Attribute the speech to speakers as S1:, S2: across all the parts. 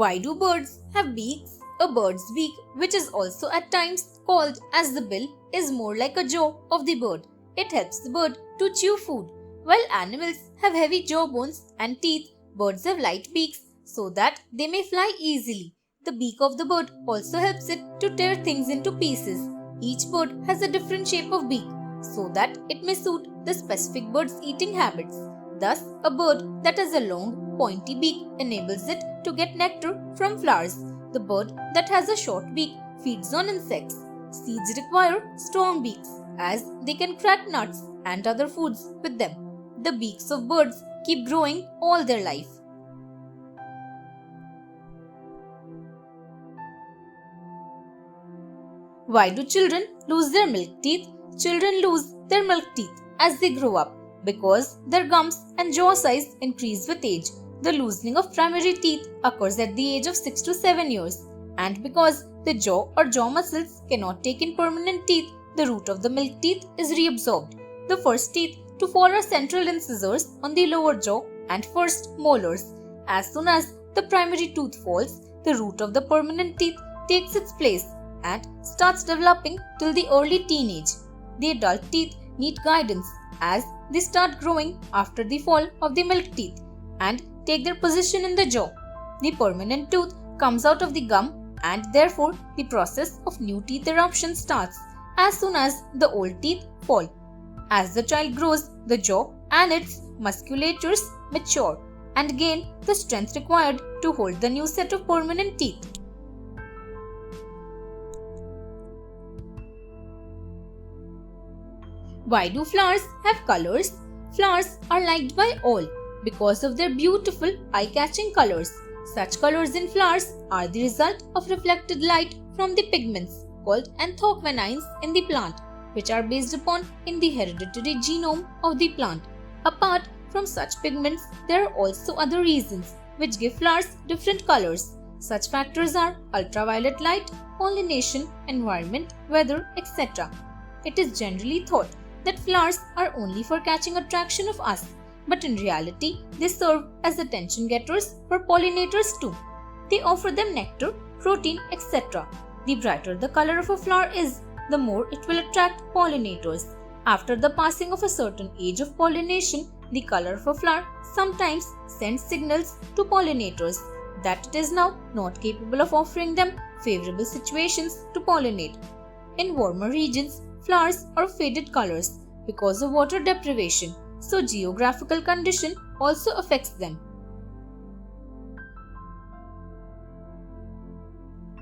S1: Why do birds have beaks? A bird's beak, which is also at times called as the bill, is more like a jaw of the bird. It helps the bird to chew food. While animals have heavy jawbones and teeth, birds have light beaks so that they may fly easily. The beak of the bird also helps it to tear things into pieces. Each bird has a different shape of beak so that it may suit the specific bird's eating habits. Thus, a bird that has a long, pointy beak enables it to get nectar from flowers. The bird that has a short beak feeds on insects. Seeds require strong beaks as they can crack nuts and other foods with them. The beaks of birds keep growing all their life. Why do children lose their milk teeth? Children lose their milk teeth as they grow up because their gums and jaw size increase with age. The loosening of primary teeth occurs at the age of 6 to 7 years, and because the jaw or jaw muscles cannot take in permanent teeth, the root of the milk teeth is reabsorbed. The first teeth to fall are central incisors on the lower jaw and first molars. As soon as the primary tooth falls, the root of the permanent teeth takes its place and starts developing till the early teenage. The adult teeth need guidance as they start growing after the fall of the milk teeth and take their position in the jaw. The permanent tooth comes out of the gum and therefore the process of new teeth eruption starts as soon as the old teeth fall. As the child grows, the jaw and its musculatures mature and gain the strength required to hold the new set of permanent teeth. Why do flowers have colors? Flowers are liked by all because of their beautiful eye-catching colors. Such colors in flowers are the result of reflected light from the pigments called anthocyanins in the plant, which are based upon in the hereditary genome of the plant. Apart from such pigments, there are also other reasons which give flowers different colors. Such factors are ultraviolet light, pollination, environment, weather, etc. It is generally thought that flowers are only for catching attraction of us, but in reality, they serve as attention getters for pollinators too. They offer them nectar, protein, etc. The brighter the color of a flower is, the more it will attract pollinators. After the passing of a certain age of pollination, the color of a flower sometimes sends signals to pollinators that it is now not capable of offering them favorable situations to pollinate. In warmer regions, flowers are of faded colors because of water deprivation, so geographical condition also affects them.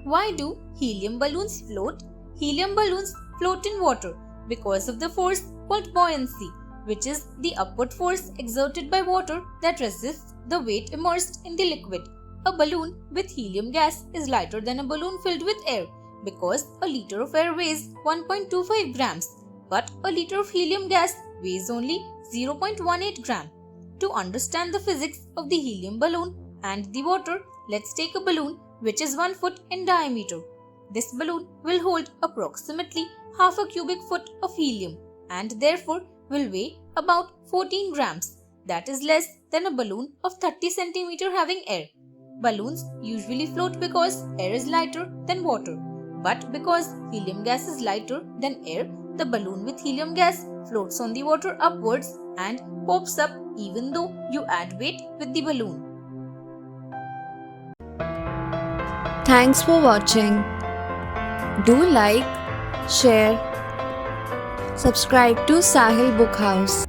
S1: Why do helium balloons float? Helium balloons float in water because of the force called buoyancy, which is the upward force exerted by water that resists the weight immersed in the liquid. A balloon with helium gas is lighter than a balloon filled with air because a liter of air weighs 1.25 grams, but a liter of helium gas weighs only 0.18 gram. To understand the physics of the helium balloon and the water, let's take a balloon which is 1 foot in diameter. This balloon will hold approximately half a cubic foot of helium and therefore will weigh about 14 grams. That is less than a balloon of 30 centimeter having air. Balloons usually float because air is lighter than water. But because helium gas is lighter than air, the balloon with helium gas floats on the water upwards and pops up even though you add weight with the balloon.
S2: Thanks for watching. Do like, share, subscribe to Sahil Book House.